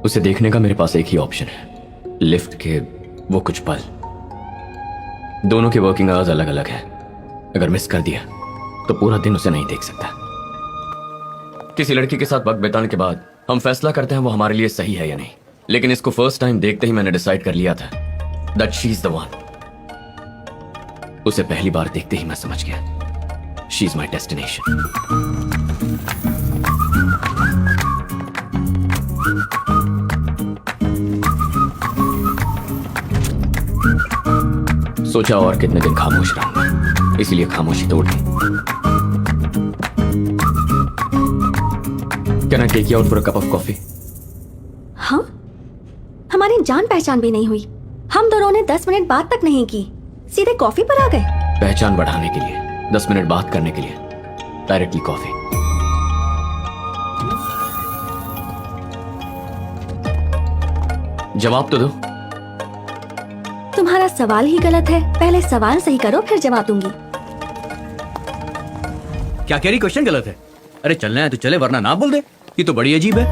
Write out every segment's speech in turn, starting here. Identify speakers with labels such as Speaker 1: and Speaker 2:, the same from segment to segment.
Speaker 1: उसे देखने का मेरे पास एक ही ऑप्शन है, लिफ्ट के वो कुछ पल। दोनों के वर्किंग आवर्स अलग अलग है। अगर मिस कर दिया तो पूरा दिन उसे नहीं देख सकता। किसी लड़की के साथ वक्त बिताने के बाद हम फैसला करते हैं वो हमारे लिए सही है या नहीं, लेकिन इसको फर्स्ट टाइम देखते ही मैंने डिसाइड कर लिया था that she is the one. उसे पहली बार देखते ही मैं समझ गया शी इज माई डेस्टिनेशन। सोचा और कितने दिन खामोश रहूंगा, इसीलिए खामोशी तोड़ दी। Can I take you out for a cup of coffee?
Speaker 2: हाँ, हमारी जान पहचान भी नहीं हुई। हम दोनों ने 10 मिनट बात तक नहीं की, सीधे कॉफी पर आ गए।
Speaker 1: पहचान बढ़ाने के लिए, 10 मिनट बात करने के लिए डायरेक्टली कॉफी। जवाब तो दो।
Speaker 2: तुम्हारा सवाल ही गलत है। पहले सवाल सही करो, फिर जवाब दूंगी।
Speaker 3: क्या कह रही? क्वेश्चन गलत है। अरे चलना है तो चले, वरना ना बोल दे। ये तो बड़ी अजीब है।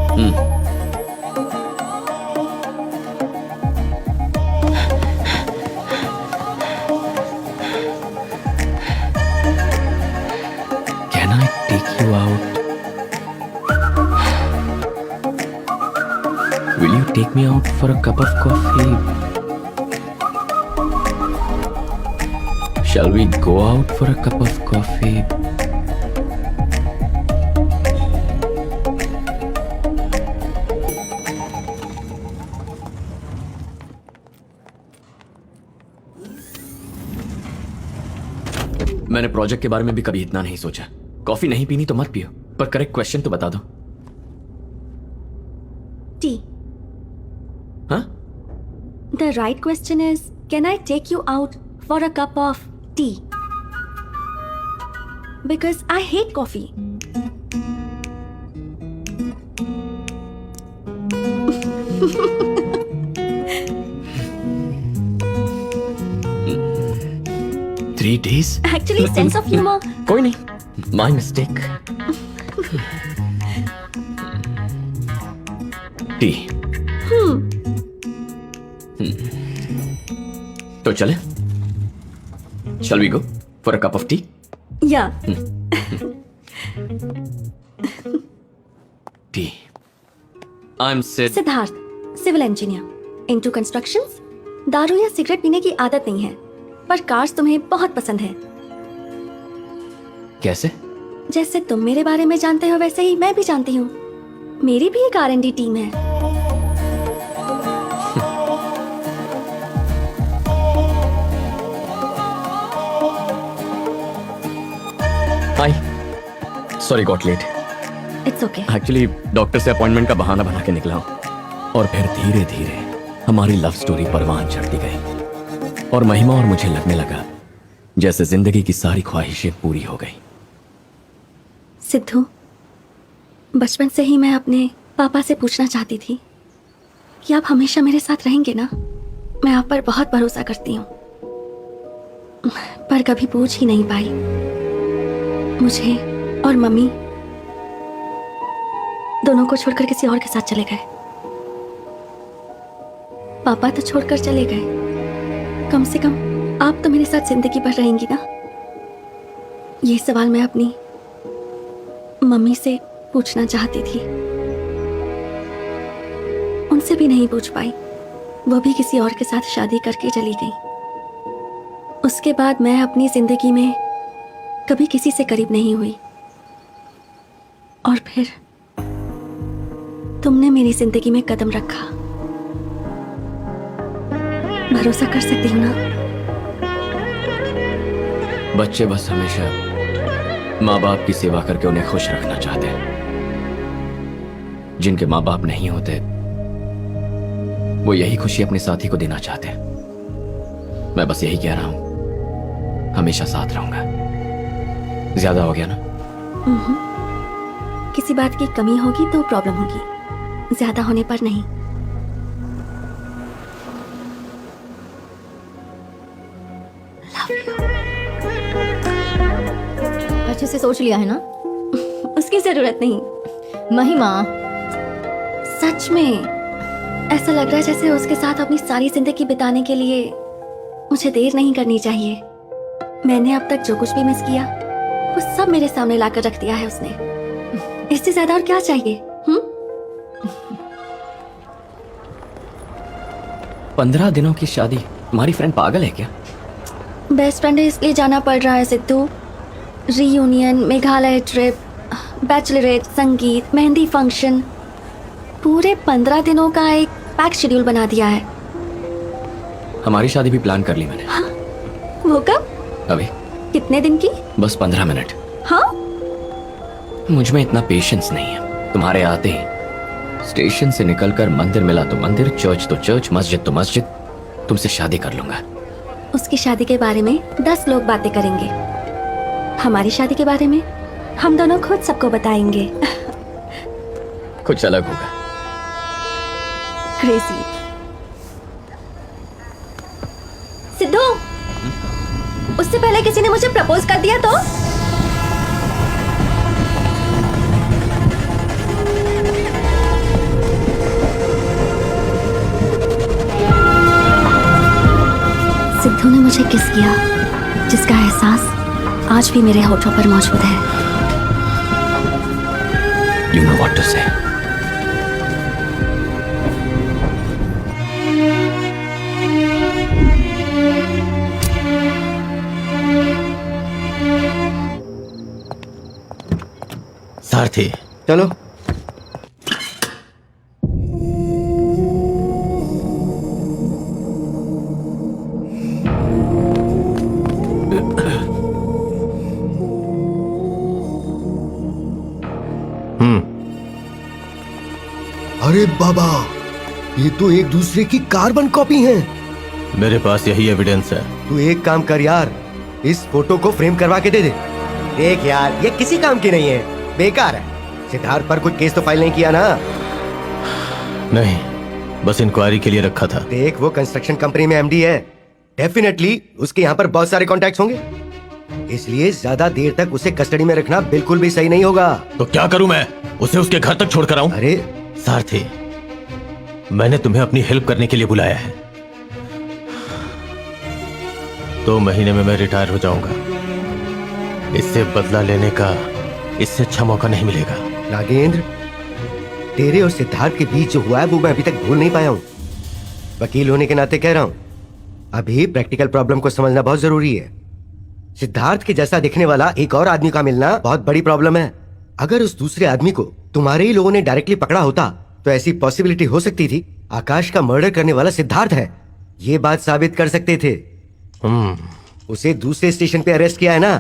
Speaker 1: Can I take you out? Will you take me out for a cup of coffee? Shall we go out for a cup of coffee? मैंने प्रोजेक्ट के बारे में भी कभी इतना नहीं सोचा। कॉफी नहीं पीनी तो मत पियो, पर करेक्ट क्वेश्चन तो बता दो।
Speaker 2: टी।
Speaker 1: हाँ?
Speaker 2: The right question is can I take you out for a cup of tea? Because I hate coffee.
Speaker 1: Three days?
Speaker 2: Actually sense of humour.
Speaker 1: कोई नहीं, माय मिस्टेक। टी। तो चले? Shall we go for a cup of tea?
Speaker 2: या
Speaker 1: Tea. I'm Sid.
Speaker 2: Siddharth, civil engineer, into constructions. दारू या cigarette पीने की आदत नहीं है, पर कार्स तुम्हें बहुत पसंद है।
Speaker 1: कैसे?
Speaker 2: जैसे तुम मेरे बारे में जानते हो वैसे ही मैं भी जानती हूँ। मेरी भी एक R&D टीम है।
Speaker 1: Hi, sorry got late.
Speaker 2: It's okay.
Speaker 1: Actually doctor से अपॉइंटमेंट का बहाना बना के निकला हूं। और फिर धीरे धीरे हमारी लव स्टोरी परवान चढ़ती गई और महिमा और मुझे लगने लगा जैसे जिंदगी की सारी ख्वाहिशें पूरी हो गई।
Speaker 2: सिद्धू, बचपन से ही मैं अपने पापा से पूछना चाहती थी कि आप हमेशा मेरे साथ रहेंगे ना? मैं आप पर बहुत भरोसा करती हूँ, पर कभी पूछ ही नहीं पाई। मुझे और मम्मी दोनों को छोड़कर किसी और के साथ चले गए। पापा तो छोड़कर चले गए, कम से कम आप तो मेरे साथ जिंदगी भर रहेंगी ना? ये सवाल मैं अपनी मम्मी से पूछना चाहती थी, उनसे भी नहीं पूछ पाई। वो भी किसी और के साथ शादी करके चली गई। उसके बाद मैं अपनी जिंदगी में कभी किसी से करीब नहीं हुई, और फिर तुमने मेरी जिंदगी में कदम रखा। भरोसा कर सकती हूँ ना?
Speaker 1: बच्चे बस हमेशा माँ बाप की सेवा करके उन्हें खुश रखना चाहते हैं। जिनके माँ बाप नहीं होते वो यही खुशी अपने साथी को देना चाहते हैं। मैं बस यही कह रहा हूं, हमेशा साथ रहूंगा। ज्यादा हो गया ना?
Speaker 2: किसी बात की कमी होगी तो प्रॉब्लम होगी, ज्यादा होने पर नहीं।
Speaker 4: अच्छे से सोच लिया है ना?
Speaker 2: उसकी जरूरत नहीं।
Speaker 4: महिमा,
Speaker 2: सच में ऐसा लग रहा है जैसे उसके साथ अपनी सारी जिंदगी बिताने के लिए मुझे देर नहीं करनी चाहिए। मैंने अब तक जो कुछ भी मिस किया वो सब मेरे सामने लाकर रख दिया है उसने। इससे ज्यादा और क्या चाहिए?
Speaker 1: 15 दिनों की शादी? तुम्हारी फ्रेंड पागल है क्या?
Speaker 2: बेस्ट फ्रेंड है इसलिए जाना पड़ रहा है Sidhu. Reunion, Meghalaya trip, Bachelorette, संगीत, मेहंदी फंक्शन, पूरे 15 दिनों का एक पैक शेड्यूल बना दिया है।
Speaker 1: हमारी शादी भी प्लान कर ली मैंने।
Speaker 2: वो कब?
Speaker 1: अभी
Speaker 2: कितने दिन की?
Speaker 1: बस 15 मिनट।
Speaker 2: हाँ?
Speaker 1: मुझ में इतना पेशेंस नहीं है। तुम्हारे आते ही स्टेशन से निकलकर मंदिर मिला तो मंदिर, चर्च तो चर्च, मस्जिद तो मस्जिद, तुमसे शादी कर लूंगा।
Speaker 2: उसकी शादी के बारे में 10 लोग बातें करेंगे। हमारी शादी के बारे में हम दोनों खुद सबको बताएंगे।
Speaker 1: कुछ अलग होगा।
Speaker 2: क्रेजी। सिद्धू, उससे पहले किसी ने मुझे प्रपोज कर दिया तो? सिद्धू ने मुझे किस किया जिसका एहसास आज भी मेरे होठों पर मौजूद है।
Speaker 1: You know what to say.
Speaker 3: सारथी,
Speaker 5: चलो। अरे बाबा, ये तो एक दूसरे की कार्बन कॉपी हैं।
Speaker 3: मेरे पास यही एविडेंस है।
Speaker 5: तू एक काम कर यार, इस फोटो को फ्रेम करवा के दे दे। देख यार, ये किसी काम की नहीं है, बेकार है। सिद्धार्थ पर कुछ केस तो फाइल नहीं किया ना?
Speaker 3: नहीं, बस इंक्वायरी के लिए रखा था।
Speaker 5: देख, वो कंस्ट्रक्शन कंपनी में एमडी है, डेफिनेटली उसके यहाँ पर बहुत सारे कॉन्टैक्ट्स होंगे, इसलिए ज्यादा देर तक उसे कस्टडी में रखना बिल्कुल भी सही नहीं होगा।
Speaker 3: तो क्या करूं मैं? उसे उसके घर तक छोड़कर आऊं?
Speaker 5: अरे
Speaker 3: सारथी, मैंने तुम्हें अपनी हेल्प करने के लिए बुलाया है। 2 महीने में मैं रिटायर हो जाऊंगा। इससे बदला लेने का इससे अच्छा मौका नहीं मिलेगा।
Speaker 5: नागेंद्र, तेरे और सिद्धार्थ के बीच जो हुआ है वो मैं अभी तक भूल नहीं पाया हूं। वकील होने के नाते कह रहा हूं, अभी प्रैक्टिकल प्रॉब्लम को समझना बहुत जरूरी है। सिद्धार्थ के जैसा दिखने वाला एक और आदमी का मिलना बहुत बड़ी प्रॉब्लम है। अगर उस दूसरे आदमी को तुम्हारे ही लोगों ने डायरेक्टली पकड़ा होता तो ऐसी पॉसिबिलिटी हो सकती थी आकाश का मर्डर करने वाला सिद्धार्थ है, ये बात साबित कर सकते थे। उसे दूसरे स्टेशन पे अरेस्ट किया है ना,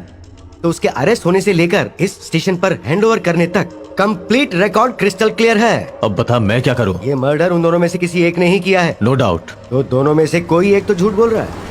Speaker 5: तो उसके अरेस्ट होने से लेकर इस स्टेशन पर हैंडओवर करने तक कंप्लीट रिकॉर्ड क्रिस्टल क्लियर है।
Speaker 3: अब बता मैं क्या करूं?
Speaker 5: ये मर्डर उन दोनों में से किसी एक ने ही किया है।
Speaker 3: No doubt.
Speaker 5: तो दोनों में से कोई एक तो झूठ बोल रहा है।